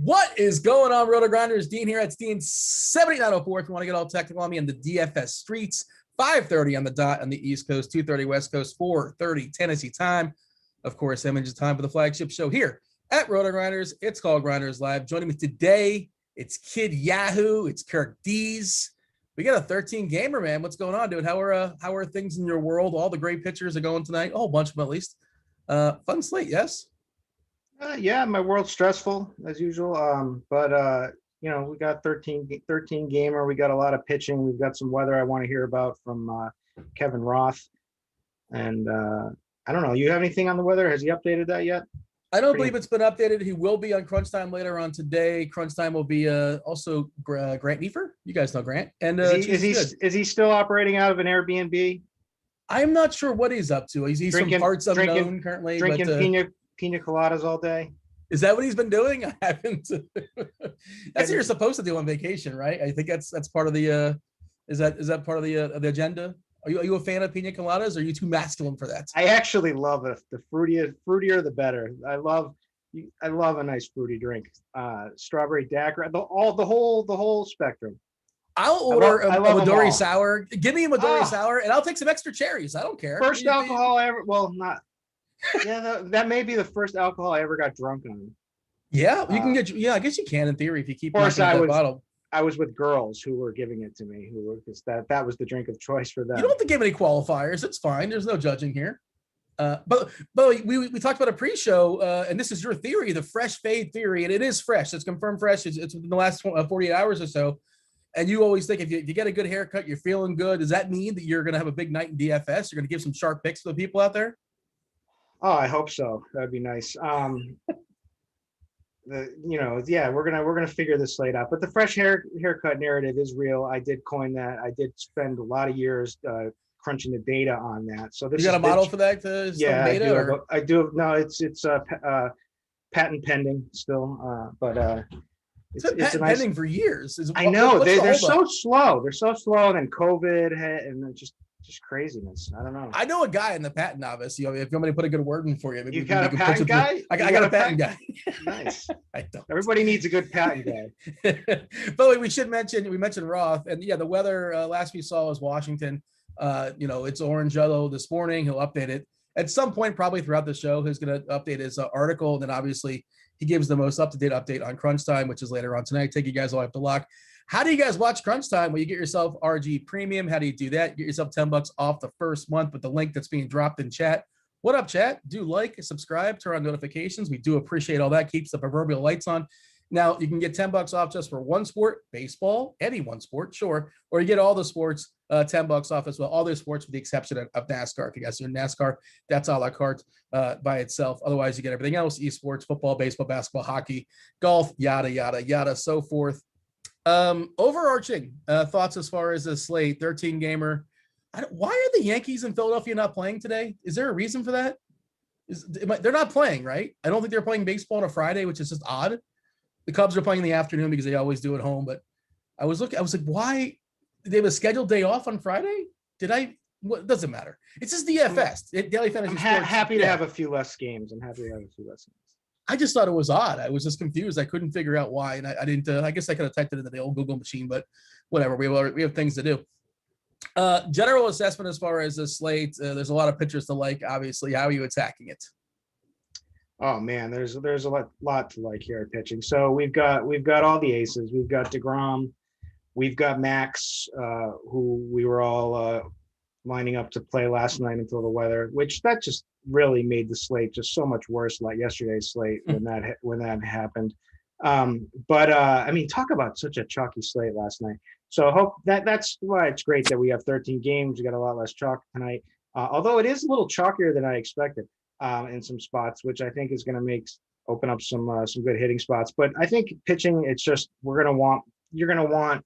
What is going on, Rotogrinders? Dean here. It's Dean 7904. If you want to get all technical on me on the DFS streets, 5:30 on the dot on the East Coast, 2:30 West Coast, 4:30 Tennessee time. Of course, Image time for the flagship show here at Rotogrinders. It's called Grinderslive. Joining me today, it's Kid Yahoo. It's Kirk Dees. We got a 13 gamer, man. What's going on, dude? How are things in your world? All the great pictures are going tonight. A whole bunch of them, at least. Fun slate, yes. Yeah, my world's stressful as usual. But you know, we got 13 gamer. We got a lot of pitching. We've got some weather I want to hear about from Kevin Roth. And I don't know. You have anything on the weather? Has he updated that yet? I don't believe it's been updated. He will be on Crunch Time later on today. Crunch Time will be also Grant Neefer. You guys know Grant. And is he still operating out of an Airbnb? I'm not sure what he's up to. He's from parts unknown currently. Drinking pina coladas all day. Is that what he's been doing? I haven't. That's what you're supposed to do on vacation, right? I think that's part of the. Is that part of the agenda? Are you a fan of pina coladas? Or are you too masculine for that? I actually love it. The fruitier the better. I love a nice fruity drink. Strawberry daiquiri, the whole spectrum. I'll order a Midori sour. Give me a Midori sour, and I'll take some extra cherries. I don't care. First alcohol I ever. Well, not. Yeah, that may be the first alcohol I ever got drunk on. Yeah, you can get. Yeah, I guess you can in theory if you keep. Of course, I was with girls who were giving it to me. Who were because that was the drink of choice for them. You don't have to give any qualifiers. It's fine. There's no judging here. But we talked about a pre-show, and this is your theory, the fresh fade theory, and it is fresh. It's confirmed fresh. It's within the last 48 hours or so. And you always think if you get a good haircut, you're feeling good. Does that mean that you're going to have a big night in DFS? You're going to give some sharp picks to the people out there? Oh, I hope so. That'd be nice. Yeah, we're gonna figure this slate out. But the fresh haircut narrative is real. I did coin that. I did spend a lot of years crunching the data on that. So you got a model for that? Yeah, data, I do. No, it's patent pending still. But it's patent pending for years. I know they're so slow. They're so slow. And then COVID hit, and then just craziness. I don't know. I know a guy in the patent office. If you want me to put a good word in for you, maybe you got a patent guy. I got a patent guy. Nice. I don't. Everybody needs a good patent guy. But we mentioned Roth, and yeah, the weather last we saw was Washington. It's orange yellow this morning. He'll update it at some point, probably throughout the show. He's going to update his article, and then obviously he gives the most up-to-date update on Crunch Time, which is later on tonight. Take you guys all up to lock. How do you guys watch Crunch Time? Well, you get yourself RG Premium. How do you do that? Get yourself $10 off the first month with the link that's being dropped in chat. What up, chat? Do like, subscribe, turn on notifications. We do appreciate all that. Keeps the proverbial lights on. Now, you can get $10 off just for one sport, baseball, any one sport, sure. Or you get all the sports, $10 off as well. All those sports with the exception of NASCAR. If you guys are in NASCAR, that's a la carte by itself. Otherwise, you get everything else, esports, football, baseball, basketball, hockey, golf, yada, yada, yada, so forth. Overarching thoughts as far as the slate, 13 gamer. Why are the Yankees in Philadelphia not playing today? Is there a reason for that? They're not playing, right? I don't think they're playing baseball on a Friday, which is just odd. The Cubs are playing in the afternoon because they always do at home. But I was like, why? Did they have a scheduled day off on Friday? What doesn't matter. It's just DFS. Daily Fantasy Sports. I'm happy to have a few less games. I just thought it was odd. I was just confused. I couldn't figure out why, and I didn't. I guess I could have typed it into the old Google machine, but whatever. We have things to do. General assessment as far as the slate. There's a lot of pitchers to like. Obviously, how are you attacking it? Oh man, there's a lot to like here at pitching. So we've got all the aces. We've got DeGrom, we've got Max, who we were all lining up to play last night until the weather, which that just really made the slate just so much worse like yesterday's slate when that happened. But I mean, talk about such a chalky slate last night. So hope that's why it's great that we have 13 games. We got a lot less chalk tonight, although it is a little chalkier than I expected in some spots, which I think is going to open up some good hitting spots. But I think pitching, it's just you're gonna want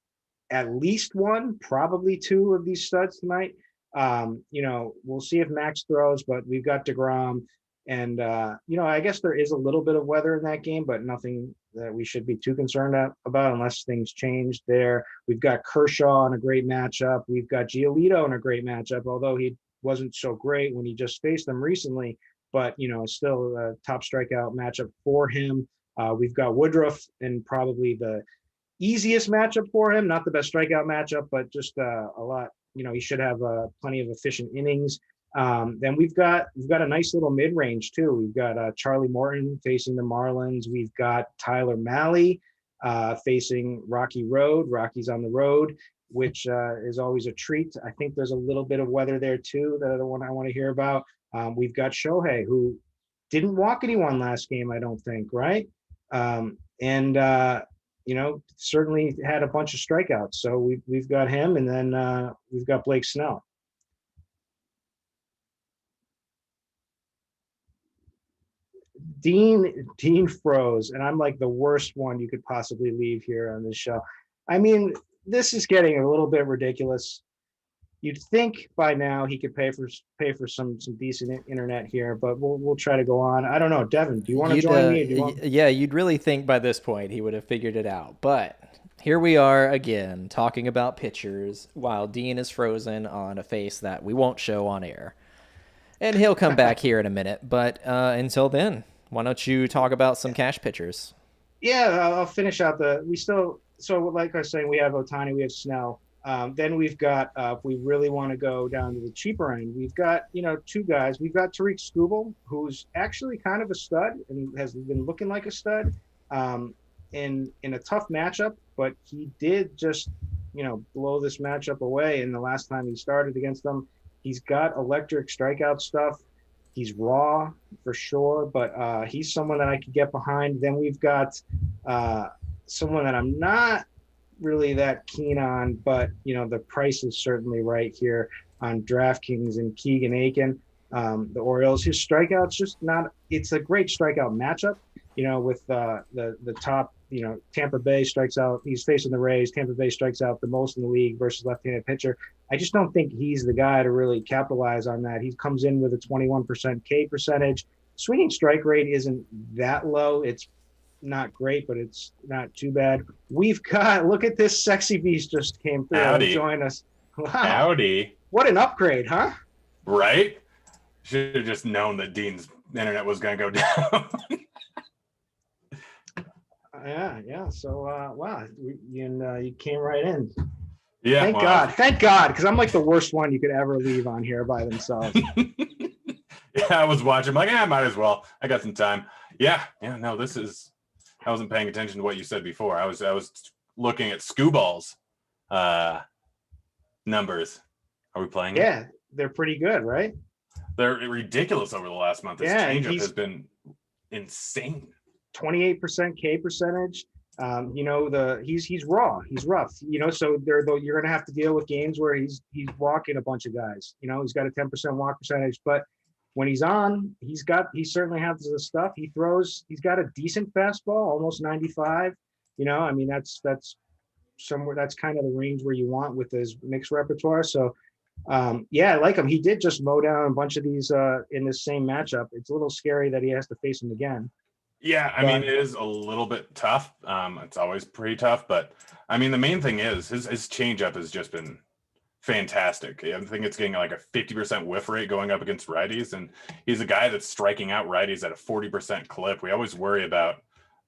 at least one, probably two of these studs tonight. We'll see if Max throws, but we've got DeGrom. And, I guess there is a little bit of weather in that game, but nothing that we should be too concerned about unless things change there. We've got Kershaw in a great matchup. We've got Giolito in a great matchup, although he wasn't so great when he just faced them recently. But, still a top strikeout matchup for him. We've got Woodruff in probably the easiest matchup for him, not the best strikeout matchup, but just a lot. He should have plenty of efficient innings. Then we've got a nice little mid range too. We've got Charlie Morton facing the Marlins. We've got Tyler Mahle facing Rocky Road. Rocky's on the road, which is always a treat. I think there's a little bit of weather there too that I want to hear about. We've got Shohei, who didn't walk anyone last game, I don't think, right? And certainly had a bunch of strikeouts. So we've got him, and then we've got Blake Snell. Dean froze, and I'm like the worst one you could possibly leave here on this show. I mean, this is getting a little bit ridiculous. You'd think by now he could pay for some decent internet here, but we'll try to go on. I don't know, Devin, do you want to join me? Yeah, you'd really think by this point he would have figured it out, but here we are again talking about pitchers while Dean is frozen on a face that we won't show on air, and he'll come back here in a minute. But until then, why don't you talk about some cash pitchers? Yeah, I'll finish out so like I was saying, we have Ohtani, we have Snell. Then we've got, if we really want to go down to the cheaper end, we've got, two guys. We've got Tariq Skubal, who's actually kind of a stud and has been looking like a stud in a tough matchup, but he did just, blow this matchup away in the last time he started against them. He's got electric strikeout stuff. He's raw for sure, but he's someone that I could get behind. Then we've got someone that I'm not really that keen on, but the price is certainly right here on DraftKings and Keegan Aiken, the Orioles. His strikeouts just not. It's a great strikeout matchup, with the top. Tampa Bay strikes out. He's facing the Rays. Tampa Bay strikes out the most in the league versus left-handed pitcher. I just don't think he's the guy to really capitalize on that. He comes in with a 21% K percentage. Swinging strike rate isn't that low. It's not great, but it's not too bad. We've got, look at this sexy beast just came through and joined us. Wow. Howdy. What an upgrade, huh? Right? Should have just known that Dean's internet was going to go down. Yeah. So, wow, you came right in. Yeah. Thank God, because I'm like the worst one you could ever leave on here by themselves. Yeah, I was watching. I'm like, I might as well. I got some time. Yeah. No, I wasn't paying attention to what you said before. I was looking at Skubal's numbers. Are we playing? Yeah, they're pretty good, right? They're ridiculous over the last month. His changeup has been insane. 28% K percentage. He's raw. He's rough. So you're going to have to deal with games where he's walking a bunch of guys. He's got a 10% walk percentage, but when he's on, he certainly has the stuff. He's got a decent fastball, almost 95. That's somewhere, that's kind of the range where you want with his mixed repertoire. So, I like him. He did just mow down a bunch of these in this same matchup. It's a little scary that he has to face him again. Yeah, I mean, it is a little bit tough. It's always pretty tough, but I mean, the main thing is his changeup has just been fantastic. I think it's getting like a 50% whiff rate going up against righties, and he's a guy that's striking out righties at a 40% clip. We always worry about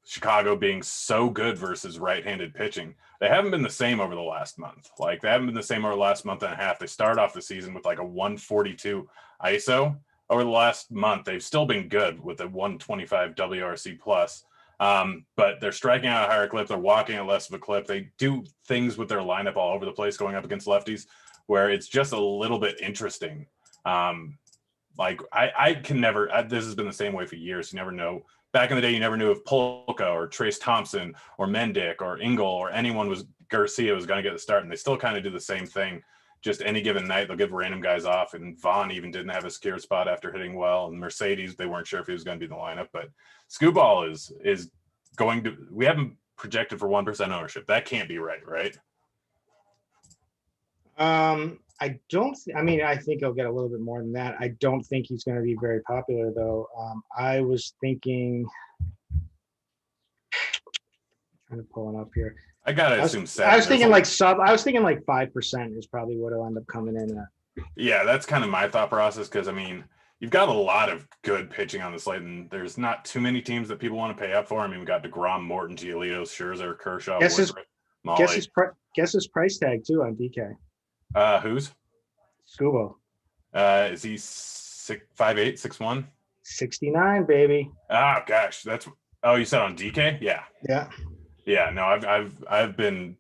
Chicago being so good versus right-handed pitching. They haven't been the same over the last month. Like, they haven't been the same over the last month and a half. They start off the season with like a 142 ISO. over the last month, they've still been good with a 125 WRC plus. But they're striking out a higher clip. They're walking at less of a clip. They do things with their lineup all over the place going up against lefties where it's just a little bit interesting. Like I can never, this has been the same way for years. You never know. Back in the day, you never knew if Polka or Trace Thompson or Mendick or Engel or anyone Garcia was going to get the start. And they still kind of do the same thing. Just any given night, they'll give random guys off. And Vaughn even didn't have a secured spot after hitting well. And Mercedes, they weren't sure if he was going to be in the lineup. But Scooball is going to, we haven't projected for 1% ownership. That can't be right? I don't, I mean, I think he'll get a little bit more than that. I don't think he's going to be very popular though. I was thinking, trying to pull it up here. I gotta assume I was thinking like 5% is probably what he'll end up coming in at. Yeah, that's kind of my thought process because I mean, you've got a lot of good pitching on the slate, and there's not too many teams that people want to pay up for. I mean, we got DeGrom, Morton, Giolito, Scherzer, Kershaw. Guess his price tag too on DK. Who's? Scubo. Is he 5'8", 6'1"? 69, baby. Oh gosh, you said on DK? Yeah. Yeah, no, I've been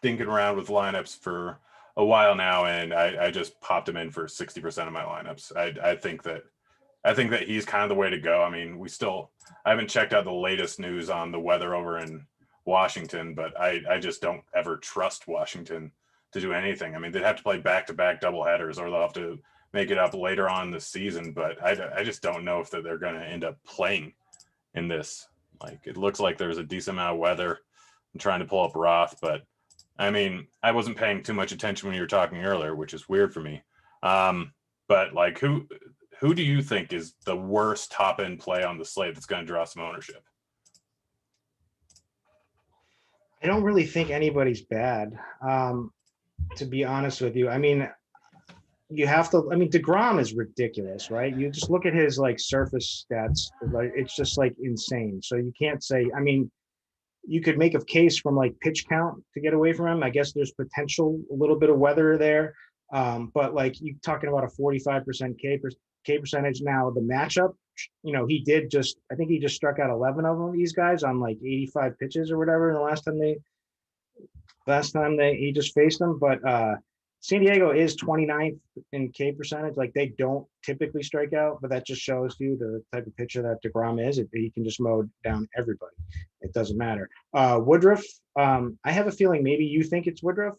thinking around with lineups for a while now, and I just popped him in for 60% of my lineups. I think that he's kind of the way to go. I mean, I haven't checked out the latest news on the weather over in Washington, but I just don't ever trust Washington to do anything. I mean, they'd have to play back-to-back doubleheaders, or they'll have to make it up later on this season, but I just don't know if they're going to end up playing in this. Like, it looks like there's a decent amount of weather. I'm trying to pull up Roth, but I mean, I wasn't paying too much attention when you were talking earlier, which is weird for me. But like, who do you think is the worst top end play on the slate that's going to draw some ownership? I don't really think anybody's bad, to be honest with you. I mean, DeGrom is ridiculous, right? You just look at his like surface stats, like it's just like insane. So you can't say, I mean, you could make a case from like pitch count to get away from him. I guess there's potential, a little bit of weather there. But like you talking about a 45% K percentage now, the matchup, you know, I think he just struck out 11 of these guys on like 85 pitches or whatever. The last time he just faced them. But San Diego is 29th in K percentage. Like they don't typically strike out, but that just shows you the type of pitcher that DeGrom is. He can just mow down everybody. It doesn't matter. Woodruff, I have a feeling maybe you think it's Woodruff.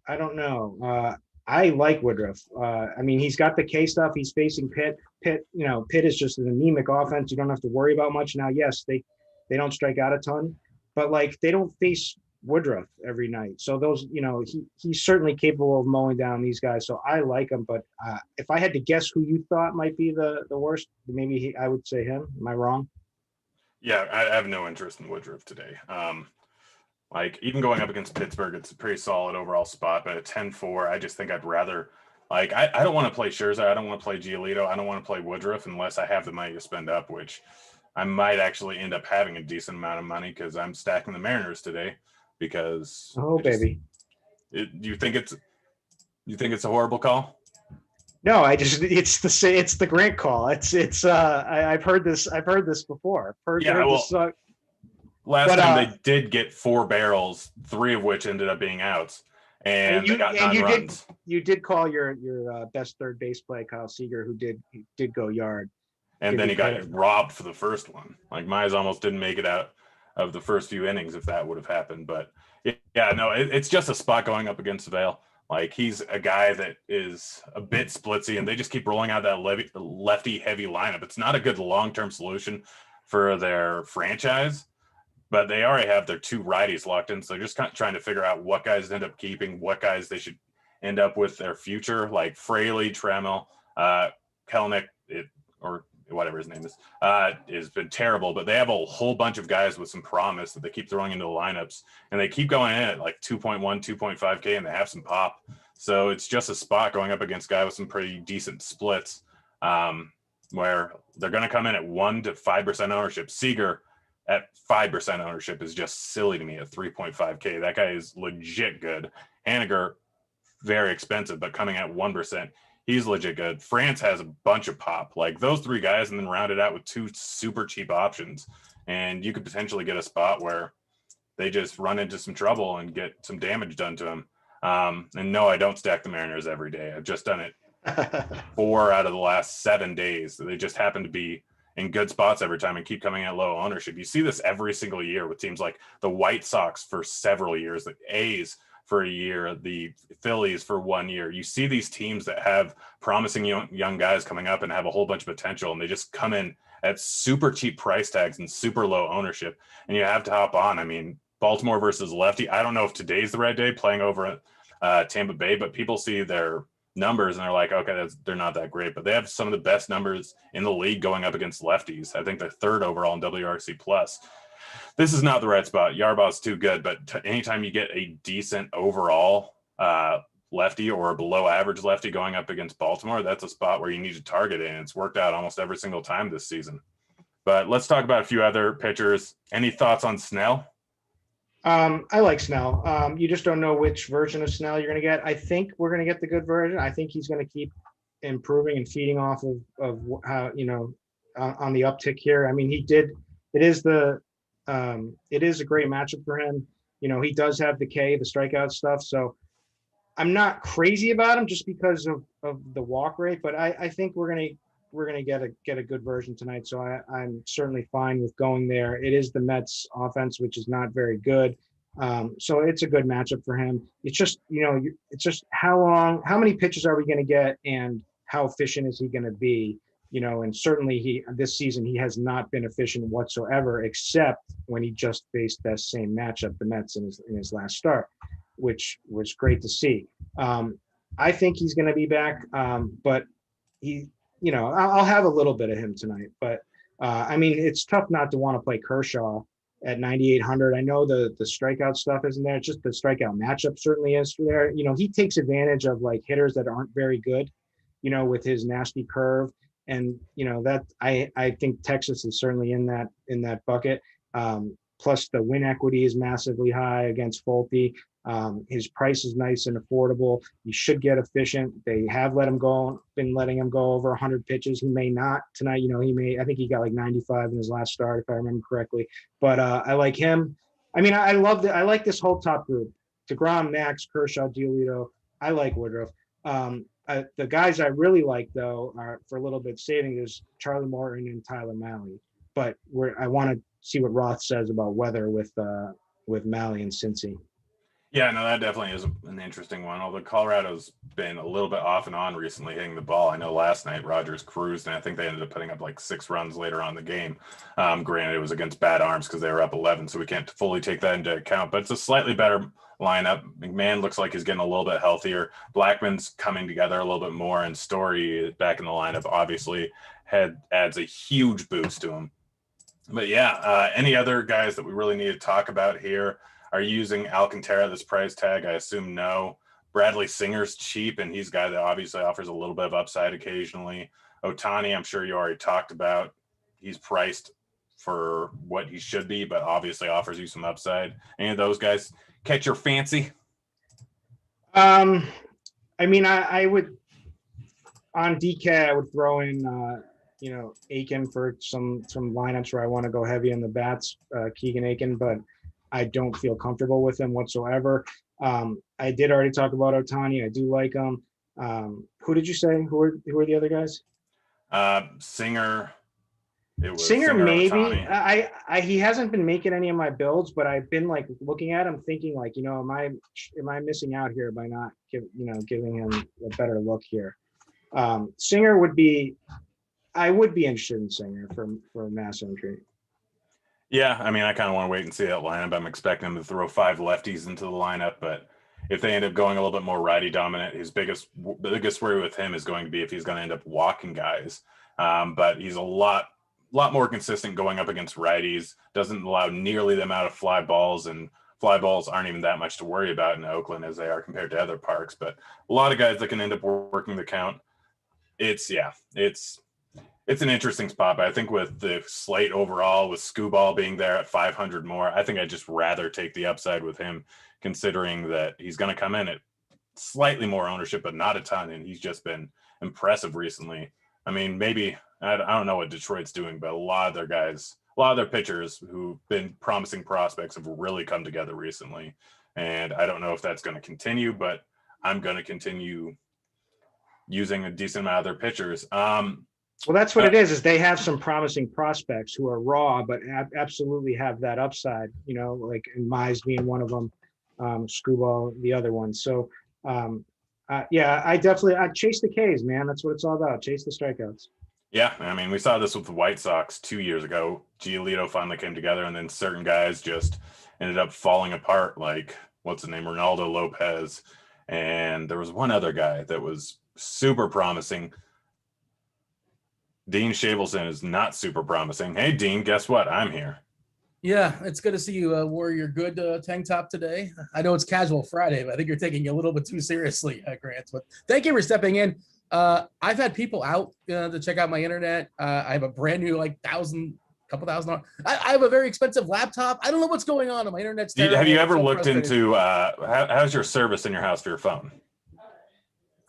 I don't know. I like Woodruff. I mean, he's got the K stuff. He's facing Pitt. Pitt is just an anemic offense. You don't have to worry about much. Now, yes, they don't strike out a ton, but like they don't face Woodruff every night. So those, he's certainly capable of mowing down these guys. So I like him. But if I had to guess who you thought might be the worst, maybe I would say him. Am I wrong? Yeah, I have no interest in Woodruff today. Like even going up against Pittsburgh, it's a pretty solid overall spot, but at 10-4, I just think I'd rather I don't want to play Scherzer. I don't want to play Giolito. I don't want to play Woodruff unless I have the money to spend up, which I might actually end up having a decent amount of money because I'm stacking the Mariners today because you think it's a horrible call? No, it's the Grant call. I've heard this before. Last time they did get 4 barrels, 3 of which ended up being outs, and they got 9 runs. You did call your best third base play, Kyle Seager, who did go yard. And then he got robbed for the first one. Like Mize almost didn't make it out of the first few innings if that would have happened. But yeah, no, it's just a spot going up against Vale. Like he's a guy that is a bit splitsy, and they just keep rolling out that lefty heavy lineup. It's not a good long-term solution for their franchise. But they already have their 2 righties locked in, so they're just kind of trying to figure out what guys end up keeping, what guys they should end up with their future, like Fraley, Trammell, Kelnick, or whatever his name is, has been terrible. But they have a whole bunch of guys with some promise that they keep throwing into the lineups, and they keep going in at like 2.1, 2.5K, and they have some pop. So it's just a spot going up against a guy with some pretty decent splits, where they're going to come in at 1 to 5% ownership. Seager at 5% ownership is just silly to me at 3.5K. That guy is legit good. Haniger, very expensive, but coming at 1%, He's legit good. France has a bunch of pop, like those 3 guys, and then round it out with 2 super cheap options. And you could potentially get a spot where they just run into some trouble and get some damage done to them. And no, I don't stack the Mariners every day. I've just done it 4 out of the last 7 days. They just happen to be in good spots every time and keep coming at low ownership. You see this every single year with teams like the White Sox for several years, the A's for a year, the Phillies for 1 year. You see these teams that have promising young guys coming up and have a whole bunch of potential, and they just come in at super cheap price tags and super low ownership, and you have to hop on. I mean, Baltimore versus lefty. I don't know if today's the right day playing over at Tampa Bay, but people see their numbers and they're like, okay, they're not that great, but they have some of the best numbers in the league going up against lefties. I think they're 3rd overall in WRC plus. This is not the right spot. Yarbaugh's too good, but anytime you get a decent overall lefty or a below average lefty going up against Baltimore, that's a spot where you need to target it, and it's worked out almost every single time this season. But let's talk about a few other pitchers. Any thoughts on Snell? I like Snell. You just don't know which version of Snell you're going to get. I think we're going to get the good version. I think he's going to keep improving and feeding off of how, on the uptick here. I mean, it is a great matchup for him. He does have the strikeout stuff. So I'm not crazy about him just because of the walk rate, but I think we're going to get a good version tonight. So I'm certainly fine with going there. It is the Mets offense, which is not very good. So it's a good matchup for him. It's just, it's just how many pitches are we going to get and how efficient is he going to be? And certainly this season, he has not been efficient whatsoever, except when he just faced that same matchup, the Mets in his last start, which was great to see. I think he's going to be back, but I'll have a little bit of him tonight, but I mean, it's tough not to want to play Kershaw at 9,800. I know the strikeout stuff isn't there. It's just the strikeout matchup certainly is there. He takes advantage of like hitters that aren't very good, with his nasty curve. And, that I think Texas is certainly in that bucket. Plus the win equity is massively high against Folty. His price is nice and affordable. He should get efficient. They have been letting him go over 100 pitches. He may not tonight. I think he got like 95 in his last start, if I remember correctly. But I like him. I mean, I like this whole top group. DeGrom, Max, Kershaw, Giolito. I like Woodruff. The guys I really like, though, are for a little bit saving is Charlie Morton and Tyler Mahle. But I want to see what Roth says about weather with Mahle and Cincy. Yeah, no, that definitely is an interesting one. Although Colorado's been a little bit off and on recently hitting the ball. I know last night Rogers cruised, and I think they ended up putting up like 6 runs later on in the game. Granted, it was against bad arms because they were up 11, so we can't fully take that into account. But it's a slightly better lineup. McMahon looks like he's getting a little bit healthier. Blackman's coming together a little bit more, and Story back in the lineup obviously adds a huge boost to him. But yeah, any other guys that we really need to talk about here? Are you using Alcantara this price tag? I assume no. Bradley Singer's cheap, and he's a guy that obviously offers a little bit of upside occasionally. Ohtani, I'm sure you already talked about. He's priced for what he should be, but obviously offers you some upside. Any of those guys catch your fancy? I mean, I would on DK, I would throw in Aiken for some lineups where I want to go heavy on the bats, Keegan Aiken, but I don't feel comfortable with him whatsoever. I did already talk about Ohtani. I do like him. Who did you say? Who are the other guys? Singer. Singer maybe. He hasn't been making any of my builds, but I've been like looking at him, thinking like, am I missing out here by not giving him a better look here? Singer would be. I would be interested in Singer for mass entry. Yeah, I mean, I kind of want to wait and see that lineup. I'm expecting him to throw 5 lefties into the lineup, but if they end up going a little bit more righty dominant, his biggest worry with him is going to be if he's going to end up walking guys. But he's a lot more consistent going up against righties. Doesn't allow nearly the amount of fly balls, and fly balls aren't even that much to worry about in Oakland as they are compared to other parks. But a lot of guys that can end up working the count. It's an interesting spot, but I think with the slate overall, with Skubal being there at 500 more, I think I'd just rather take the upside with him, considering that he's going to come in at slightly more ownership, but not a ton, and he's just been impressive recently. I mean, maybe I don't know what Detroit's doing, but a lot of their pitchers who've been promising prospects have really come together recently. And I don't know if that's going to continue, but I'm going to continue using a decent amount of their pitchers. Well, that's what it is they have some promising prospects who are raw, but absolutely have that upside, like in Mize being one of them, Screwball, the other one. So, I chase the Ks, man. That's what it's all about. Chase the strikeouts. Yeah, I mean, we saw this with the White Sox 2 years ago. Giolito finally came together, and then certain guys just ended up falling apart, like, what's the name, Ronaldo Lopez. And there was one other guy that was super promising. Dean Shavelson is not super promising. Hey, Dean, guess what? I'm here. Yeah, it's good to see you wore your good tank top today. I know it's casual Friday, but I think you're taking it a little bit too seriously, Grant. But thank you for stepping in. I've had people out to check out my internet. I have a brand new couple thousand. I have a very expensive laptop. I don't know what's going on. My internet's terrible. Have you ever looked into how's your service in your house for your phone?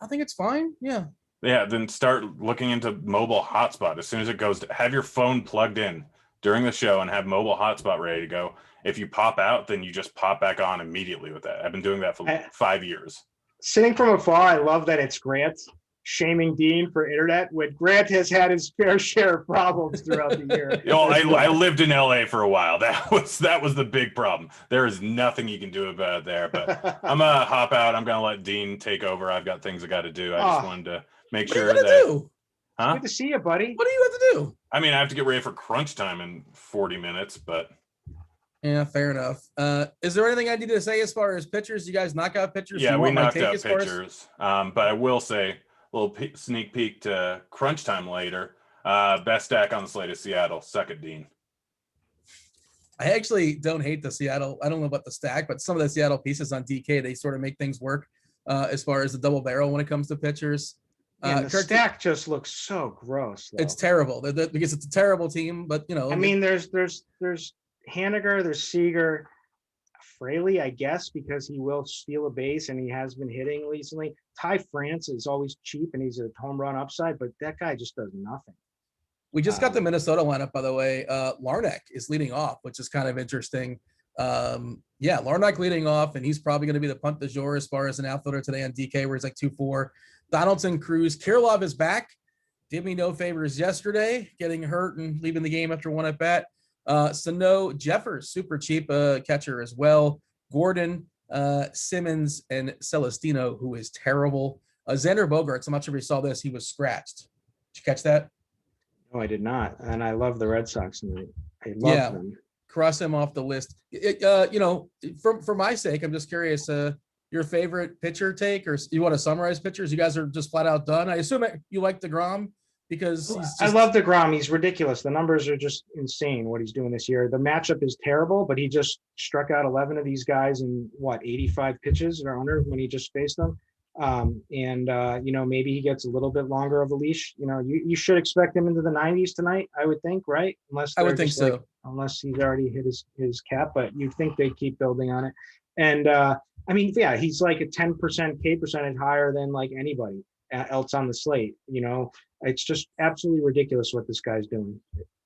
I think it's fine. Yeah. Yeah, then start looking into mobile hotspot as soon as it goes to have your phone plugged in during the show and have mobile hotspot ready to go. If you pop out, then you just pop back on immediately with that. I've been doing that for 5 years. Sitting from afar, I love that it's Grant shaming Dean for internet when Grant has had his fair share of problems throughout the year. I lived in LA for a while. That was the big problem. There is nothing you can do about it there, but I'm gonna hop out. I'm gonna let Dean take over. I've got things I got to do. I just wanted to make sure that. Do? Huh? Good to see you, buddy. What do you have to do? I mean, I have to get ready for crunch time in 40 minutes, but. Yeah, fair enough. Is there anything I need to say as far as pitchers? You guys knock out pitchers? Yeah, we knocked out pitchers. But I will say, little sneak peek to crunch time later. Best stack on the slate is Seattle. Suck it, Dean. I actually don't hate the Seattle. I don't know about the stack, but some of the Seattle pieces on DK, they sort of make things work as far as the double barrel when it comes to pitchers. The stack just looks so gross. Though. It's terrible because it's a terrible team, but I mean, there's Haniger, there's Seager, Fraley, I guess, because he will steal a base and he has been hitting recently. Ty France is always cheap and he's a home run upside, but that guy just does nothing. We just got the Minnesota lineup, by the way. Larnach is leading off, which is kind of interesting. Larnach leading off, and he's probably going to be the punt du jour as far as an outfielder today on DK, where he's like 2-4. Donaldson, Cruz, Kirilov is back. Did me no favors yesterday, getting hurt and leaving the game after one at bat. Sano, Jeffers, super cheap catcher as well. Gordon, Simmons, and Celestino, who is terrible. Xander Bogaerts, I'm not sure if you saw this. He was scratched. Did you catch that? No, I did not. And I love the Red Sox tonight. I love them. Cross him off the list. For my sake, I'm just curious. Your favorite pitcher take, or you want to summarize pitchers? You guys are just flat out done. I assume you like DeGrom because I love DeGrom. He's ridiculous. The numbers are just insane what he's doing this year. The matchup is terrible, but he just struck out 11 of these guys in 85 pitches or under when he just faced them. Maybe he gets a little bit longer of a leash. You should expect him into the 90s tonight, I would think, right? I would think so. Unless he's already hit his cap, but you'd think they keep building on it. And he's like a 10% K percentage higher than like anybody else on the slate. It's just absolutely ridiculous what this guy's doing.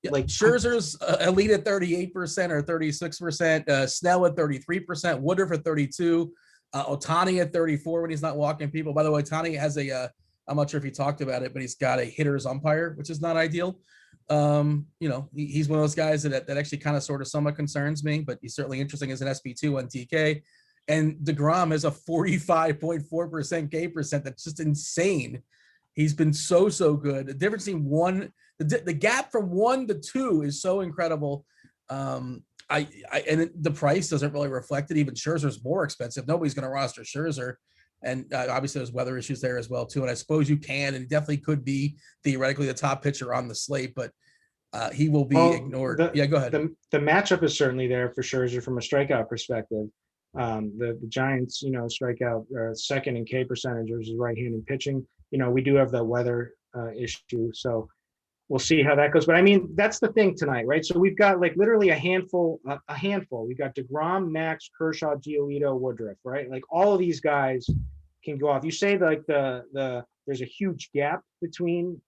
Yeah, like Scherzer's elite at 38% or 36%, Snell at 33%, Woodruff at 32%, Ohtani at 34% when he's not walking people. By the way, Ohtani has I'm not sure if he talked about it, but he's got a hitter's umpire, which is not ideal. He's one of those guys that actually kind of sort of somewhat concerns me, but he's certainly interesting as an SP2 on TK. And DeGrom has a 45.4% K percent. That's just insane. He's been so good. The difference between the gap from 1 to 2 is so incredible. And the price doesn't really reflect it. Even Scherzer's more expensive. Nobody's going to roster Scherzer. And obviously there's weather issues there as well too. And I suppose you can, and he definitely could be theoretically the top pitcher on the slate, but he will be ignored. Go ahead. The matchup is certainly there for Scherzer from a strikeout perspective. The Giants, strike out second in K percentage versus right-handed pitching. We do have the weather issue, so we'll see how that goes. But I mean, that's the thing tonight, right? So we've got like literally a handful. We've got DeGrom, Max, Kershaw, Giolito, Woodruff, right? Like all of these guys can go off. You say like the there's a huge gap between,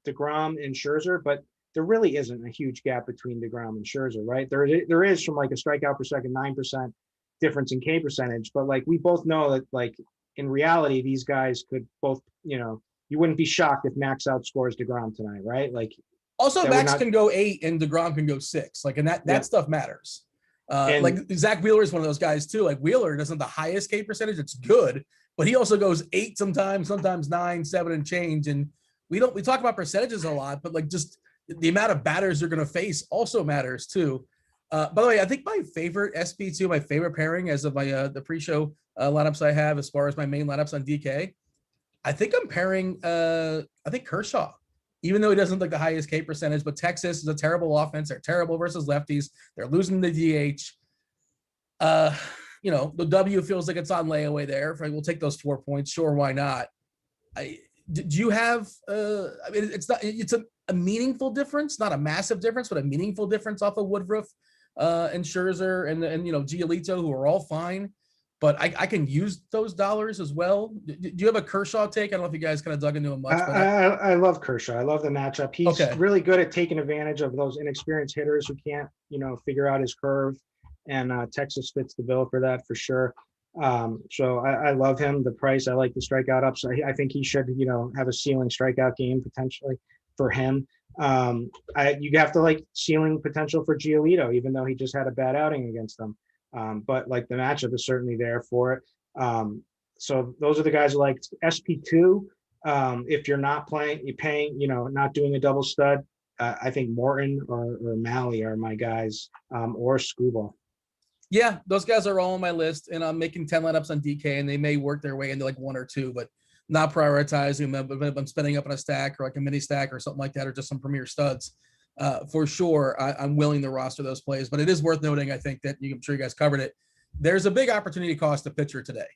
DeGrom and Scherzer, but there really isn't a huge gap between DeGrom and Scherzer, right? There is from like a strikeout per second, 9% difference in K percentage, but like we both know that like in reality, these guys could both, you wouldn't be shocked if Max outscores DeGrom tonight, right? Like also Max can go 8 and DeGrom can go 6. Like, and that stuff matters. Like Zach Wheeler is one of those guys too. Like Wheeler doesn't have the highest K percentage. It's good, but he also goes 8 sometimes 9, 7 and change. And we talk about percentages a lot, but like just the amount of batters they're going to face also matters too. By the way, I think my favorite SP2, my favorite pairing as of my the pre-show lineups I have as far as my main lineups on DK, I think I'm pairing I think Kershaw, even though he doesn't like the highest K percentage, but Texas is a terrible offense. They're terrible versus lefties. They're losing the DH. The W feels like it's on layaway there. We'll take those 4 points. Sure, why not? Do you have it's a meaningful difference, not a massive difference, but a meaningful difference off of Woodruff and Scherzer and Giolito, who are all fine. But I can use those dollars as well. Do you have a Kershaw take? I don't know if you guys kind of dug into him much. But I love Kershaw. I love the matchup. He's really good at taking advantage of those inexperienced hitters who can't, figure out his curve. And Texas fits the bill for that for sure. So I love him. The price, I like the strikeout ups. I think he should, have a ceiling strikeout game potentially for him. You have to like ceiling potential for Giolito, even though he just had a bad outing against them. But like the matchup is certainly there for it. So those are the guys like SP2. If you're not paying, not doing a double stud, I think Morton or Malley are my guys, or Scubal. Yeah, those guys are all on my list, and I'm making 10 lineups on DK, and they may work their way into like 1 or 2, but not prioritizing them. But if I'm spending up on a stack or like a mini stack or something like that, or just some premier studs, for sure, I'm willing to roster those plays. But it is worth noting, I think that I'm sure you guys covered it. There's a big opportunity cost to pitcher today.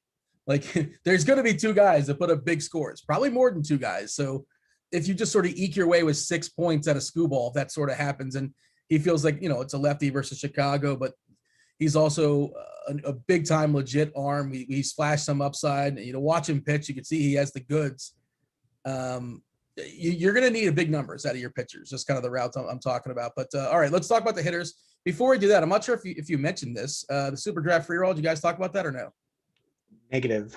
Like there's going to be 2 guys that put up big scores, probably more than 2 guys. So if you just sort of eke your way with 6 points at a Scubal, if that sort of happens, and he feels like, it's a lefty versus Chicago, but he's also a big time legit arm. We splashed some upside. Watch him pitch. You can see he has the goods. You're going to need a big numbers out of your pitchers. Just kind of the route I'm talking about. But all right, let's talk about the hitters. Before we do that, I'm not sure if you mentioned this. The Super Draft free roll. Did you guys talk about that or no? Negative.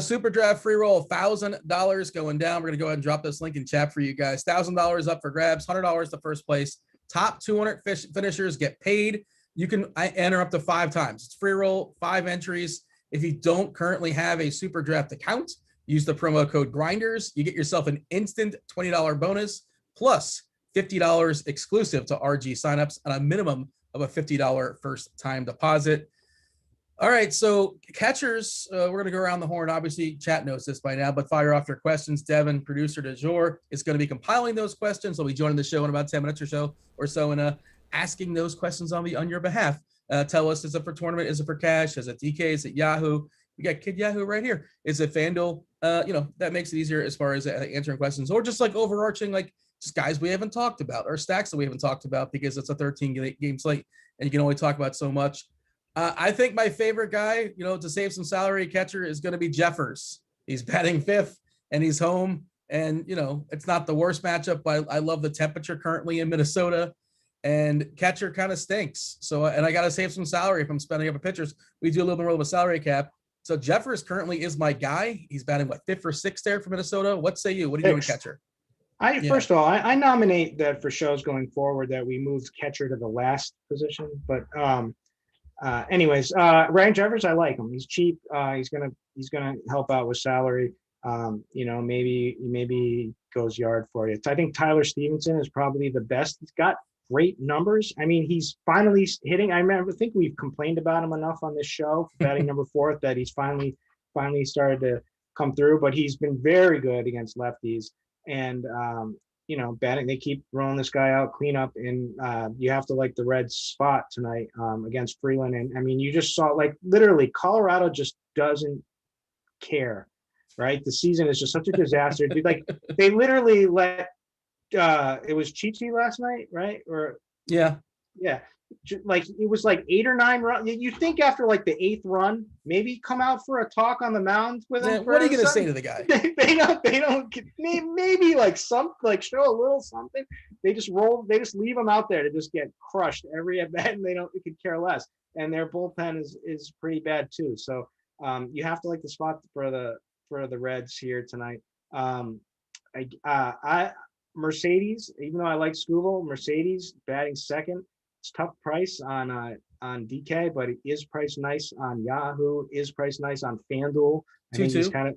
Super Draft free roll, $1,000 going down. We're going to go ahead and drop this link in chat for you guys. $1,000 up for grabs. $100 to first place. Top 200 finishers get paid. You can enter up to 5 times. It's free roll, 5 entries. If you don't currently have a Super Draft account, use the promo code Grinders. You get yourself an instant $20 bonus plus $50 exclusive to RG signups and a minimum of a $50 first-time deposit. All right, so catchers, we're going to go around the horn. Obviously, chat knows this by now, but fire off your questions. Devin, producer du jour, is going to be compiling those questions. He'll be joining the show in about 10 minutes or so, and asking those questions on your behalf. Tell us, is it for tournament? Is it for cash? Is it DK? Is it Yahoo? We got Kid Yahoo right here. Is it FanDuel? That makes it easier as far as answering questions, or just like overarching, like just guys we haven't talked about or stacks that we haven't talked about because it's a 13-game slate and you can only talk about so much. I think my favorite guy, to save some salary catcher is going to be Jeffers. He's batting 5th and he's home, and it's not the worst matchup, but I love the temperature currently in Minnesota. And catcher kind of stinks. So, and I got to save some salary if I'm spending up a pitchers. We do a little bit more of a salary cap. So Jeffers currently is my guy. He's batting 5th or 6th there for Minnesota. What say you? What are you doing, catcher? First of all, I nominate that for shows going forward that we moved catcher to the last position. But anyways, Ryan Jeffers, I like him. He's cheap. He's gonna help out with salary. Maybe goes yard for you. I think Tyler Stevenson is probably the best. He's got great numbers. I mean, he's finally hitting. I think we've complained about him enough on this show, batting number 4th, that he's finally started to come through. But he's been very good against lefties, and batting. They keep rolling this guy out, clean up, and you have to like the Reds spot tonight against Freeland. And I mean, you just saw literally Colorado just doesn't care, right? The season is just such a disaster. They literally let. It was Chichi last night, right? Or yeah, Yeah. Like it was like 8 or 9 runs. You think after like the 8th run, maybe come out for a talk on the mound with him. What are you going to say to the guy? They don't maybe like show a little something. They just leave him out there to just get crushed every at bat, and they could care less. And their bullpen is pretty bad too. So you have to like the spot for the Reds here tonight. I Mercedes, even though I like Scooble, Mercedes batting second. It's tough price on DK, but it is priced nice on Yahoo, is priced nice on FanDuel. I think he's kind of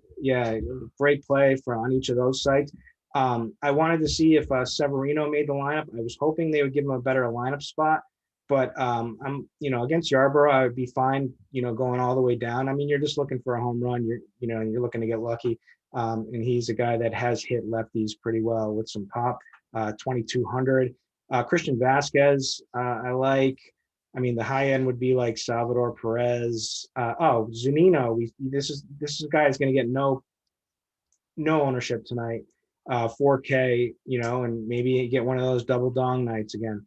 great play on each of those sites. I wanted to see if Severino made the lineup. I was hoping they would give him a better lineup spot, but I'm against Yarborough, I would be fine, going all the way down. I mean, you're just looking for a home run. You're looking to get lucky. And he's a guy that has hit lefties pretty well with some pop, 2,200. Christian Vasquez, I like. I mean, the high end would be like Salvador Perez. Zunino. This is a guy that's going to get no ownership tonight. 4K, and maybe get one of those double dong nights again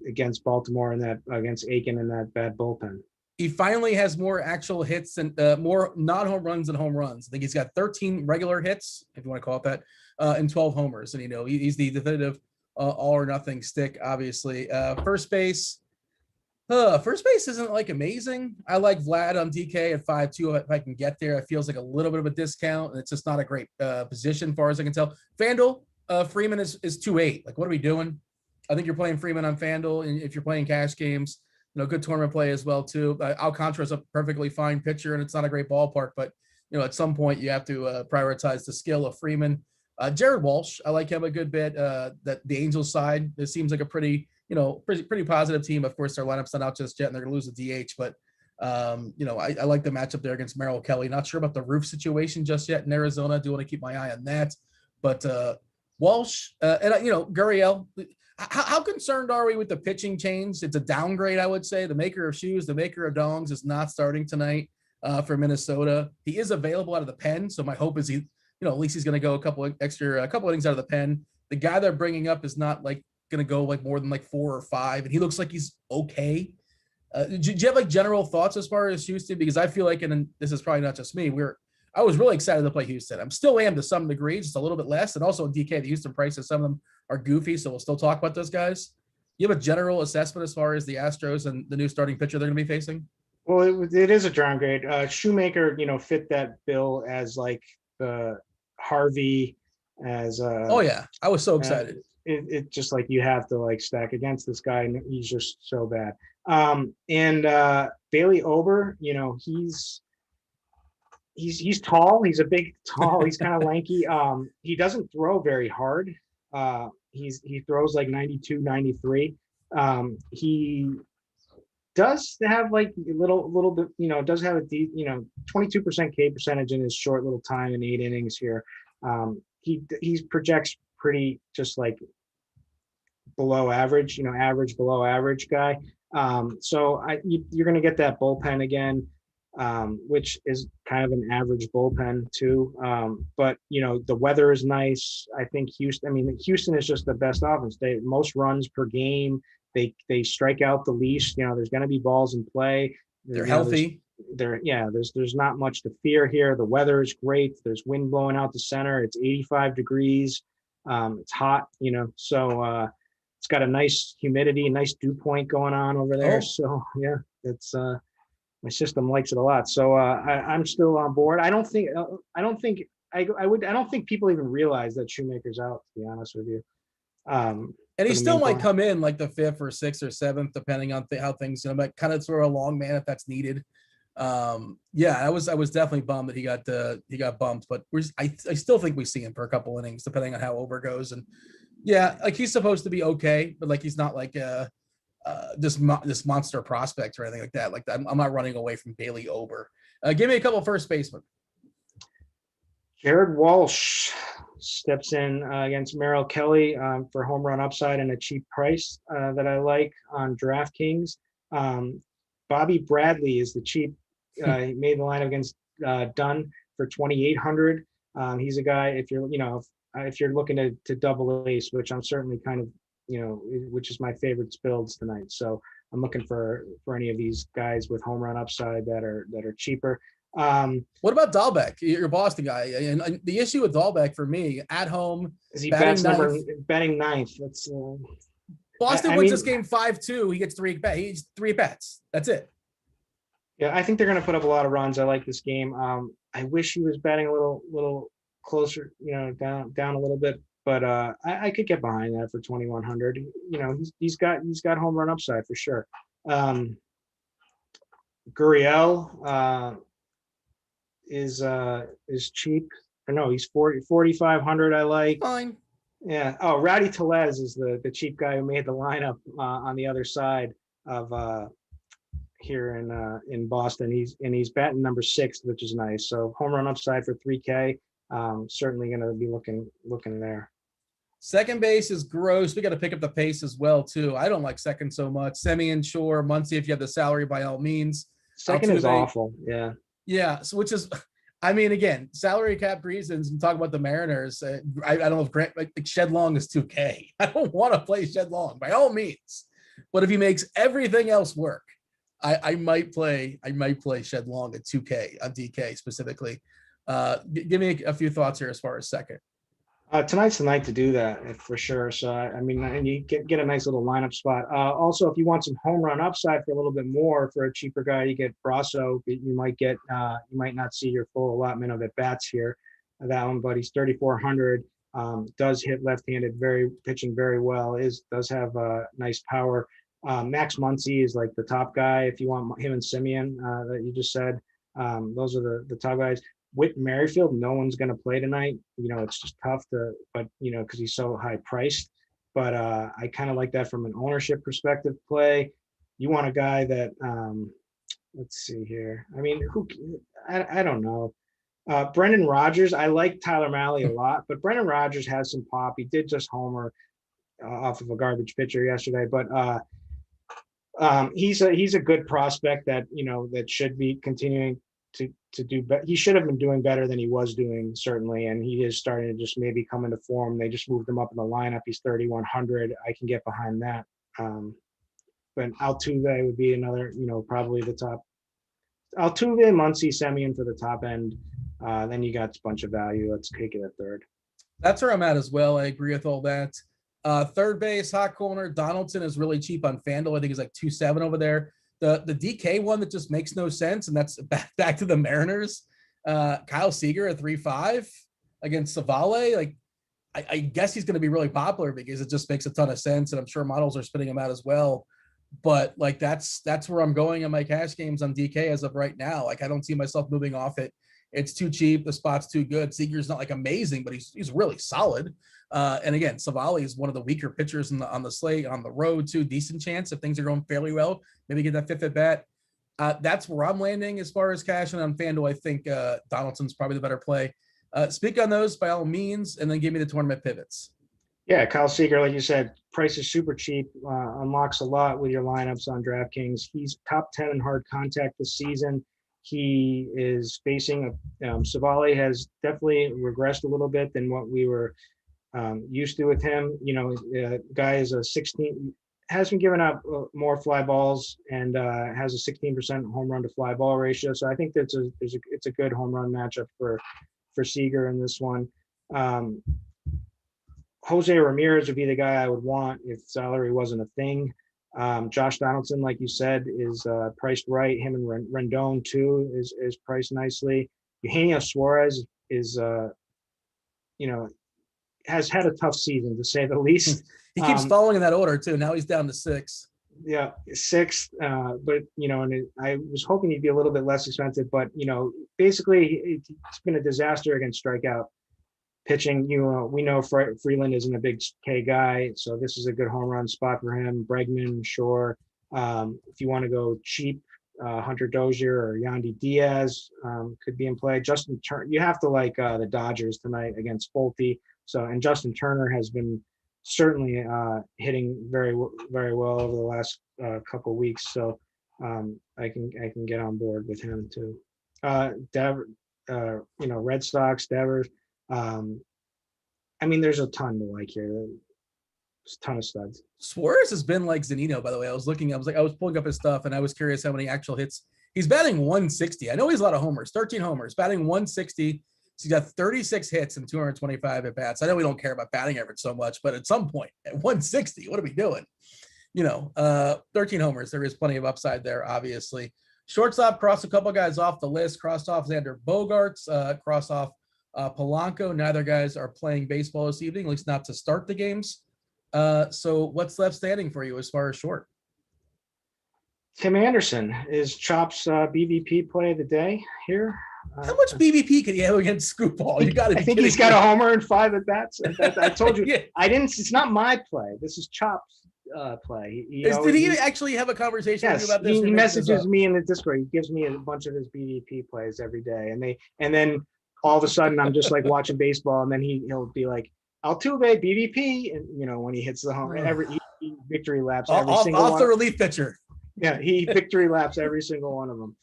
against Baltimore and against Aiken and that bad bullpen. He finally has more actual hits and more non-home runs than home runs. I think he's got 13 regular hits, if you want to call it that, and 12 homers. And he's the definitive all or nothing stick, obviously. First base isn't like amazing. I like Vlad on DK at 5.2 if I can get there. It feels like a little bit of a discount, and it's just not a great position, far as I can tell. FanDuel, Freeman is 2.8. Like, what are we doing? I think you're playing Freeman on FanDuel, and if you're playing cash games, good tournament play as well too. Alcantara's a perfectly fine pitcher, and it's not a great ballpark, but at some point you have to prioritize the skill of Freeman. Jared Walsh, I like him a good bit. That the Angels side, this seems like a pretty positive team. Of course, their lineup's not out just yet, and they're going to lose the DH. But I like the matchup there against Merrill Kelly. Not sure about the roof situation just yet in Arizona. I do want to keep my eye on that. But Walsh and Gurriel. How concerned are we with the pitching change? It's a downgrade, I would say. The maker of shoes, the maker of dongs, is not starting tonight for Minnesota. He is available out of the pen, so my hope is at least he's going to go a couple innings out of the pen. The guy they're bringing up is not like going to go like more than like 4 or 5, and he looks like he's okay. Do you have like general thoughts as far as Houston? Because I feel like, and this is probably not just me, I was really excited to play Houston. I'm still am to some degree, just a little bit less. And also in DK, the Houston prices, some of them are goofy, so we'll still talk about those guys. You have a general assessment as far as the Astros and the new starting pitcher they're going to be facing? Well, it is a downgrade. Shoemaker, fit that bill as like the Harvey as oh yeah, I was so excited. It just like you have to like stack against this guy, and he's just so bad. Bailey Ober, he's tall. He's a big tall. He's kind of lanky. He doesn't throw very hard. He throws like 92, 93. He does have like a little bit, does have a deep, 22% K percentage in his short little time in 8 innings here. He projects pretty just like below average, average below average guy. So you're going to get that bullpen again, which is kind of an average bullpen too. But the weather is nice. I think Houston is just the best offense. Most runs per game. They strike out the least. There's going to be balls in play. They're healthy. There's not much to fear here. The weather is great. There's wind blowing out the center. It's 85 degrees. It's hot, so it's got a nice humidity, a nice dew point going on over there. Oh. So yeah, it's my system likes it a lot. So I'm still on board. I don't think people even realize that Shoemaker's out, to be honest with you. And he still might come in like the 5th or 6th or 7th, depending on how things, might kind of throw a long man if that's needed. I was definitely bummed that he got bumped, but I still think we see him for a couple innings, depending on how Ober goes. And yeah, like he's supposed to be okay, but like he's not like this monster prospect or anything like that. Like I'm not running away from Bailey Ober. Give me a couple first basemen. Jared Walsh steps in against Merrill Kelly for home run upside and a cheap price that I like on DraftKings. Bobby Bradley is the cheap. He made the line against Dunn for 2,800. He's a guy, if you're looking to double ace, which I'm certainly kind of which is my favorite builds tonight. So I'm looking for any of these guys with home run upside that are cheaper. What about Dahlbeck, your Boston guy? And the issue with Dahlbeck for me at home, Is he batting batting ninth? That's Boston wins this game 5-2. He gets he's 3 bats. That's it. Yeah, I think they're going to put up a lot of runs. I like this game. I wish he was batting a little closer, down a little bit, but I could get behind that for 2,100. He's got home run upside for sure. Gurriel is cheap. Or no, he's 4,500. I like. Fine. Yeah. Oh, Rowdy Tellez is the cheap guy who made the lineup on the other side of here in Boston. He's batting number 6, which is nice. So home run upside for 3K. Certainly going to be looking there. Second base is gross. We got to pick up the pace as well too. I don't like second so much. Semien, sure. Muncy, if you have the salary, by all means. Second is awful. Yeah. Yeah. So which is, I mean, again, salary cap reasons. And talk about the Mariners. I don't know if Grant like Shed Long is 2K. I don't want to play Shed Long by all means, but if he makes everything else work, I might play Shed Long at 2K on DK specifically. Give me a few thoughts here as far as second. Tonight's the night to do that for sure. So and you get a nice little lineup spot. Also, if you want some home run upside for a little bit more for a cheaper guy, you get Brasso. You might not see your full allotment of at bats here, that one, but he's 3,400. Does hit left-handed, pitching very well. Does have nice power. Max Muncy is like the top guy if you want him and Semien that you just said. Those are the top guys. Whit Merrifield, no one's going to play tonight. It's just tough because he's so high priced. But I kind of like that from an ownership perspective play. You want a guy that, let's see here. I mean, I don't know. Brendan Rodgers, I like Tyler Mahle a lot, but Brendan Rodgers has some pop. He did just homer off of a garbage pitcher yesterday, but he's a good prospect that that should be continuing to do better. He should have been doing better than he was doing, certainly, and he is starting to just maybe come into form. They just moved him up in the lineup. He's 3,100. I can get behind that. But Altuve would be another, probably the top. Altuve, Muncy, Semien for the top end. Then you got a bunch of value. Let's take it at third. That's where I'm at as well. I agree with all that. Third base, hot corner. Donaldson is really cheap on FanDuel. I think he's like 2.7 over there. The DK one that just makes no sense, and that's back to the Mariners. Kyle Seager at 3.5 against Savale. Like, I guess he's going to be really popular because it just makes a ton of sense, and I'm sure models are spitting him out as well. But like that's where I'm going in my cash games on DK as of right now. Like I don't see myself moving off it. It's too cheap. The spot's too good. Seager's not like amazing, but he's really solid. And again, Savali is one of the weaker pitchers on the slate, on the road too. Decent chance if things are going fairly well, maybe get that 5th at bat. That's where I'm landing as far as cash. And on FanDuel, I think Donaldson's probably the better play. Speak on those by all means, and then give me the tournament pivots. Yeah, Kyle Seager, like you said, price is super cheap, unlocks a lot with your lineups on DraftKings. He's top 10 in hard contact this season. He is facing Savali has definitely regressed a little bit than what we were used to with him. Guy is a 16, has been giving up more fly balls and has a 16% home run to fly ball ratio. So I think it's a good home run matchup for Seager in this one. Jose Ramirez would be the guy I would want if salary wasn't a thing. Josh Donaldson, like you said, is priced right. Him and Rendon too is priced nicely. Eugenio Suarez is, has had a tough season to say the least. He keeps falling in that order too. Now he's down to 6. Yeah, 6. But and I was hoping he'd be a little bit less expensive. But basically, it's been a disaster against strikeout pitching. We know Freeland isn't a big K guy, so this is a good home run spot for him. Bregman, sure. If you want to go cheap, Hunter Dozier or Yandy Diaz could be in play. Justin Turner, you have to like the Dodgers tonight against Pulte. And Justin Turner has been certainly hitting very, very well over the last couple of weeks. So I can get on board with him too. Red Sox, Devers. There's a ton to like here. It's a ton of studs. Suarez has been like Zunino, by the way. I was pulling up his stuff and I was curious how many actual hits. He's batting 160. I know he's a lot of homers, 13 homers, batting 160. So he's got 36 hits and 225 at bats. I know we don't care about batting average so much, but at some point at 160, what are we doing? 13 homers. There is plenty of upside there, obviously. Shortstop crossed a couple guys off the list, crossed off Xander Bogaerts, crossed off Polanco. Neither guys are playing baseball this evening, at least not to start the games. So what's left standing for you as far as short? Tim Anderson is Chop's BVP play of the day here. How much BVP could he have against Scoopball? You got to. I think he's got a homer and 5 at bats. I told you, Yeah. I didn't. It's not my play. This is Chop's play. Did he actually have a conversation with you about this? He messages me in the Discord. He gives me a bunch of his BVP plays every day, and then all of a sudden I'm just like watching baseball, and then he'll be like, Altuve BVP, and when he hits the home, he victory laps every single off one. The relief pitcher. Yeah, he victory laps every single one of them.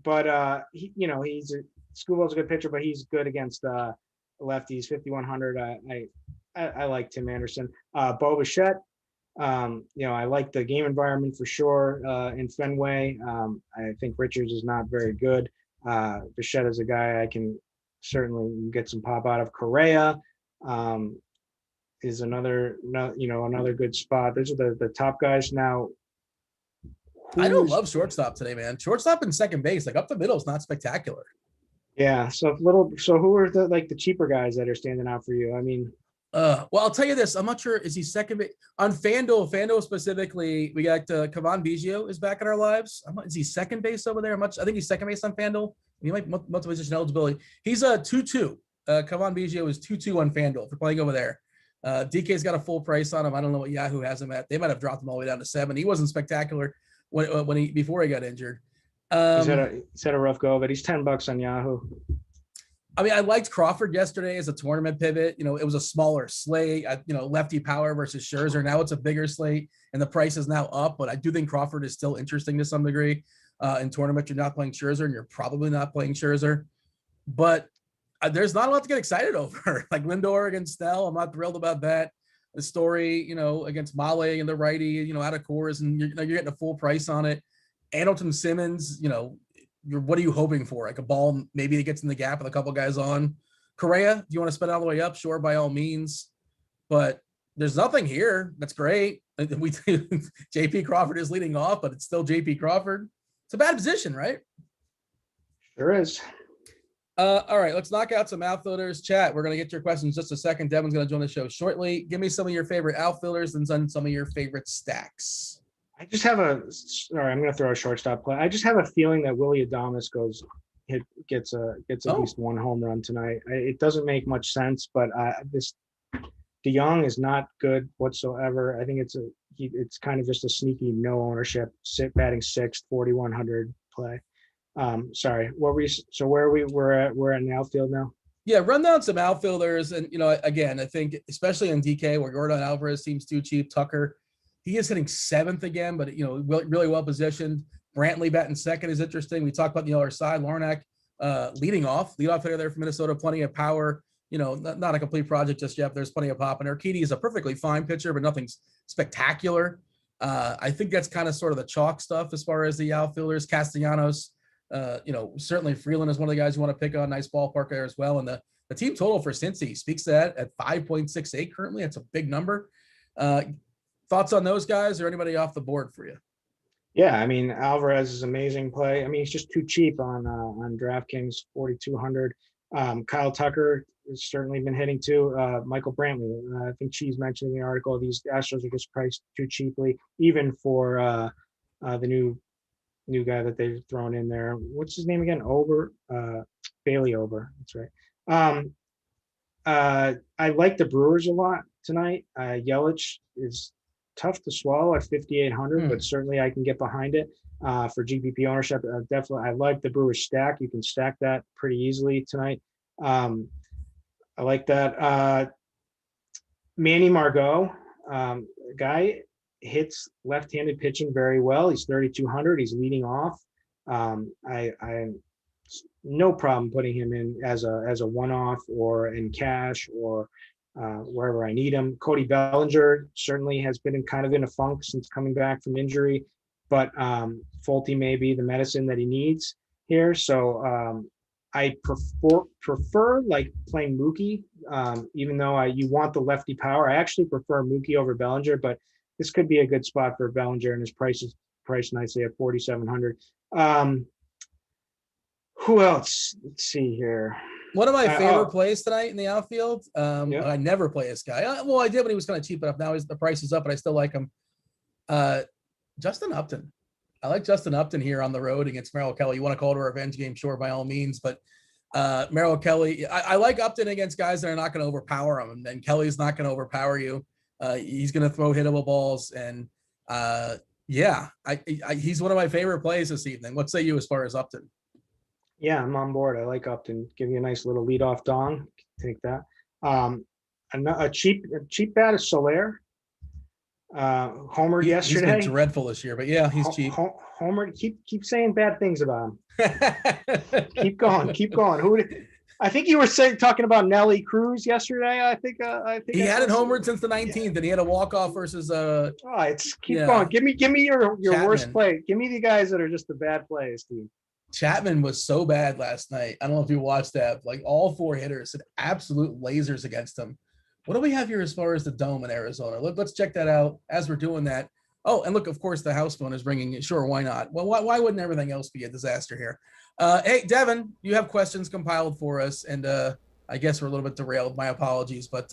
But he's Scooball's a good pitcher, but he's good against lefties. 5,100. I like Tim Anderson. Bo Bichette. I like the game environment for sure in Fenway. I think Richards is not very good. Bichette is a guy I can certainly get some pop out of. Correa is another good spot. Those are the top guys now. I don't love shortstop today, man. Shortstop and second base, like up the middle, is not spectacular. Yeah. So who are the cheaper guys that are standing out for you? I mean, well, I'll tell you this. I'm not sure. Is he second base on FanDuel specifically? We got Cavan Biggio is back in our lives. Is he second base over there? I think he's second base on FanDuel. He might multiple position eligibility. He's a 2-2. Cavan Biggio is 2-2 on FanDuel for playing over there. DK's got a full price on him. I don't know what Yahoo has him at. They might have dropped him all the way down to 7. He wasn't spectacular before he got injured. He's had a rough go, but he's $10 on Yahoo. I mean, I liked Crawford yesterday as a tournament pivot. It was a smaller slate, lefty power versus Scherzer. Now it's a bigger slate and the price is now up, but I do think Crawford is still interesting to some degree. In tournament, you're not playing Scherzer and you're probably not playing Scherzer, but there's not a lot to get excited over. Like Lindor against Snell, I'm not thrilled about that. The story, against Mlb and the righty, out of course, and you're getting a full price on it. Andrelton Simmons, what are you hoping for? Like a ball, maybe it gets in the gap with a couple guys on. Correa, do you want to spin all the way up? Sure, by all means. But there's nothing here that's great. JP Crawford is leading off, but it's still JP Crawford. It's a bad position, right? There is. All right, let's knock out some outfielders. Chat, we're going to get your questions in just a second. Devin's going to join the show shortly. Give me some of your favorite outfielders and some of your favorite stacks. I'm going to throw a shortstop play. I just have a feeling that Willy Adames gets at least one home run tonight. It doesn't make much sense, but this DeYoung is not good whatsoever. I think it's kind of just a sneaky no ownership, batting 6th, 4,100 play. Sorry, we're at an outfield now. Yeah, run down some outfielders, and again, I think especially in DK where Gordon Alvarez seems too cheap. Tucker, he is hitting 7th again, but really well positioned. Brantley batting 2nd is interesting. We talked about the other side. Larnack leadoff hitter there for Minnesota, plenty of power. Not a complete project just yet. There's plenty of pop, and Urquidy is a perfectly fine pitcher, but nothing's spectacular. I think that's kind of sort of the chalk stuff as far as the outfielders. Castellanos. Certainly Freeland is one of the guys you want to pick on. Nice ballpark there as well. And the team total for Cincy speaks to that at 5.68 currently. That's a big number. Thoughts on those guys or anybody off the board for you? Yeah, I mean, Alvarez is amazing play. I mean, he's just too cheap on DraftKings, 4,200. Kyle Tucker has certainly been hitting too. Michael Brantley, I think Cheese mentioned in the article, these Astros are just priced too cheaply, even for the new guy that they've thrown in there. What's his name again? Bailey Ober. That's right. I like the Brewers a lot tonight. Yelich is tough to swallow at 5,800, but certainly I can get behind it for GPP ownership. Definitely, I like the Brewers stack. You can stack that pretty easily tonight. I like that. Manny Margot, guy hits left-handed pitching very well. He's 3,200. He's leading off. I no problem putting him in as a one-off or in cash or wherever I need him. Cody Bellinger certainly has been in a funk since coming back from injury, but Fulte may be the medicine that he needs here. So I prefer like playing Mookie, even though you want the lefty power. I actually prefer Mookie over Bellinger, but this could be a good spot for Bellinger, and his price is priced nicely at 4,700. Who else? Let's see here. One of my favorite plays tonight in the outfield. I never play this guy. Well, I did when he was kind of cheap enough. Now the price is up, but I still like him. Justin Upton. I like Justin Upton here on the road against Merrill Kelly. You want to call it a revenge game, sure, by all means. But Merrill Kelly, I like Upton against guys that are not going to overpower him. And Kelly's not going to overpower you. He's going to throw hittable balls. And he's one of my favorite plays this evening. What say you as far as Upton? Yeah, I'm on board. I like Upton. Give you a nice little leadoff dong. Take that. A cheap bat is Soler. Homered yesterday. He's been dreadful this year, but yeah, he's cheap. Homer, keep saying bad things about him. Keep going. I think you were talking about Nelly Cruz yesterday. I think he hadn't homered since the 19th, and he had a walk-off versus keep going. Give me your worst play. Give me the guys that are just the bad plays, dude. Chapman was so bad last night. I don't know if you watched that. Like all four hitters had absolute lasers against him. What do we have here as far as the dome in Arizona? Let's check that out as we're doing that. Oh, and look, of course, the house phone is ringing. Sure, why not? Well, why wouldn't everything else be a disaster here? Hey, Devin, you have questions compiled for us, and I guess we're a little bit derailed. My apologies, but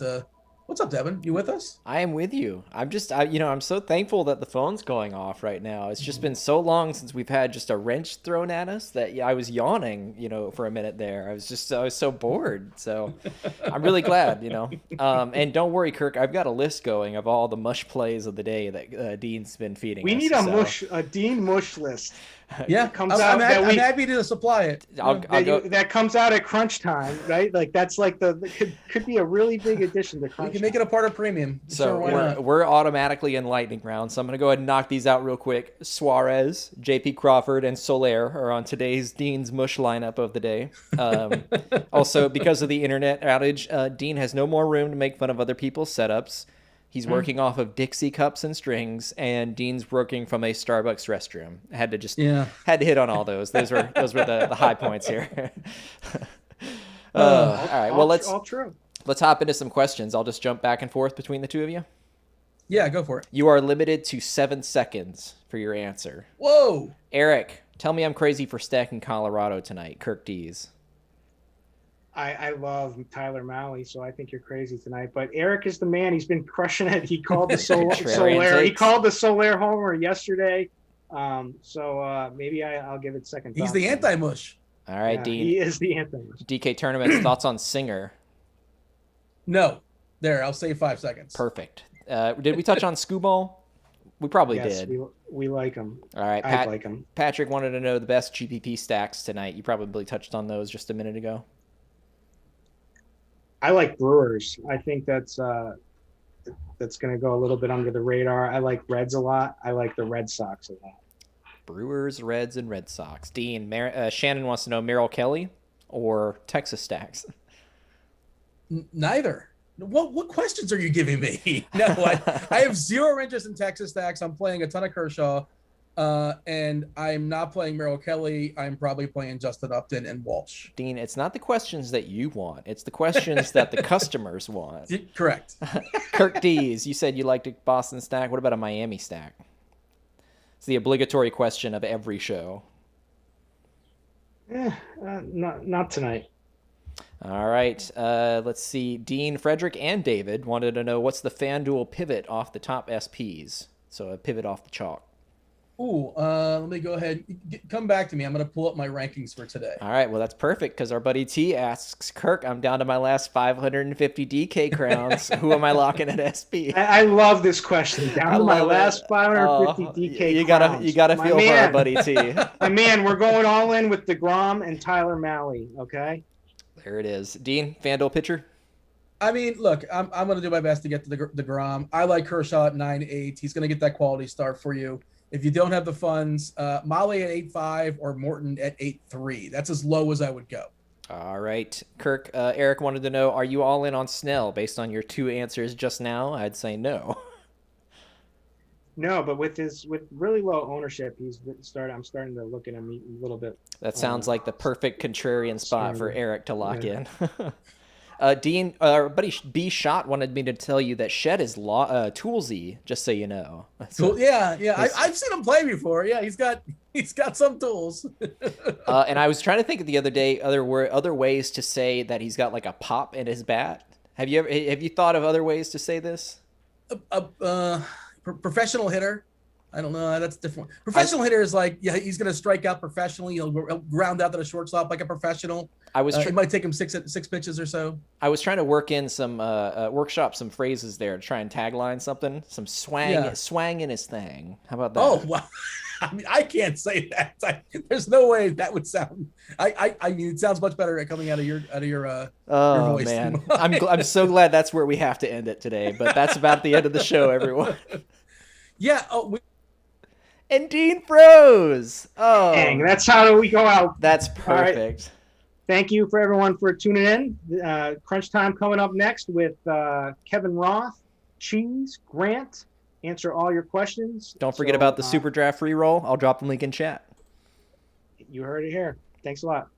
what's up, Devin? You with us? I am with you. I'm so thankful that the phone's going off right now. It's just been so long since we've had just a wrench thrown at us that I was yawning, for a minute there. I was so bored. So I'm really glad, and don't worry, Kirk, I've got a list going of all the mush plays of the day that Dean's been feeding us. We need a Dean mush list. Yeah, I'm happy to supply it. That comes out at crunch time, right? Like that's like could be a really big addition to crunch. We can make it a part of premium. So we're automatically in lightning round. So I'm going to go ahead and knock these out real quick. Suarez, JP Crawford, and Soler are on today's Dean's mush lineup of the day. Also, because of the internet outage, Dean has no more room to make fun of other people's setups. He's working off of Dixie cups and strings, and Dean's working from a Starbucks restroom. I had to hit on all those. Those were the high points here. All right. Well, let's hop into some questions. I'll just jump back and forth between the two of you. Yeah, go for it. You are limited to 7 seconds for your answer. Whoa. Eric, tell me I'm crazy for stacking Colorado tonight. Kirk D's. I love Tyler Mahle, so I think you're crazy tonight. But Eric is the man. He's been crushing it. He called the Soler. He called the Soler homer yesterday. So maybe I'll give it second thought. He's the anti-mush. All right, yeah, Dean. He is the anti-mush. DK Tournaments, thoughts on Singer? No. There, I'll save 5 seconds. Perfect. Did we touch on Scooball? We probably did. We like him. All right. I like him. Patrick wanted to know the best GPP stacks tonight. You probably touched on those just a minute ago. I like Brewers. I think that's going to go a little bit under the radar. I like Reds a lot. I like the Red Sox a lot. Brewers, Reds, and Red Sox. Dean, Shannon wants to know Merrill Kelly or Texas stacks. Neither. What questions are you giving me? No, I have zero interest in Texas stacks. I'm playing a ton of Kershaw, and I'm not playing Merrill Kelly. I'm probably playing Justin Upton and Walsh. Dean, it's not the questions that you want. It's the questions that the customers want. Correct. Kirk D's, you said you liked a Boston stack. What about a Miami stack? It's the obligatory question of every show. Not tonight. All right. Let's see. Dean, Frederick, and David wanted to know what's the FanDuel pivot off the top SPs. So a pivot off the chalk. Ooh, let me go ahead. Come back to me. I'm going to pull up my rankings for today. All right. Well, that's perfect because our buddy T asks, Kirk, I'm down to my last 550 DK crowns. Who am I locking at SP? I love this question. Down to my last 550 DK crowns. You gotta feel for our buddy T. My man, we're going all in with DeGrom and Tyler Mahle, okay? There it is. Dean, FanDuel pitcher? I mean, look, I'm going to do my best to get to the DeGrom. I like Kershaw at 9.8. He's going to get that quality start for you. If you don't have the funds, Mahle at 8.5 or Morton at 8.3. That's as low as I would go. All right, Kirk. Eric wanted to know: are you all in on Snell based on your 2 answers just now? I'd say no. No, but with really low ownership, I'm starting to look at him a little bit. That sounds like the perfect contrarian spot for Eric to lock in. Dean, buddy B Shot wanted me to tell you that Shed is toolsy, just so you know. So yeah. I've seen him play before. Yeah, he's got some tools. And I was trying to think of the other day other ways to say that he's got like a pop in his bat. Have you thought of other ways to say this? Professional hitter. I don't know. That's different. Professional hitter is like, yeah, he's going to strike out professionally. He'll ground out to the shortstop like a professional. It might take him six pitches or so. I was trying to workshop some phrases there to try and tagline something. Some swang in his thing. How about that? Oh, wow. I mean, I can't say that. There's no way that would sound. I mean, it sounds much better coming out of your your voice. Man, I'm so glad that's where we have to end it today. But that's about the end of the show, everyone. Yeah. And Dean froze. Oh, dang, that's how we go out. That's perfect. Right. Thank you for everyone for tuning in. Crunch time coming up next with Kevin Roth, Cheese, Grant. Answer all your questions. Don't forget about the Super Draft free roll. I'll drop the link in chat. You heard it here. Thanks a lot.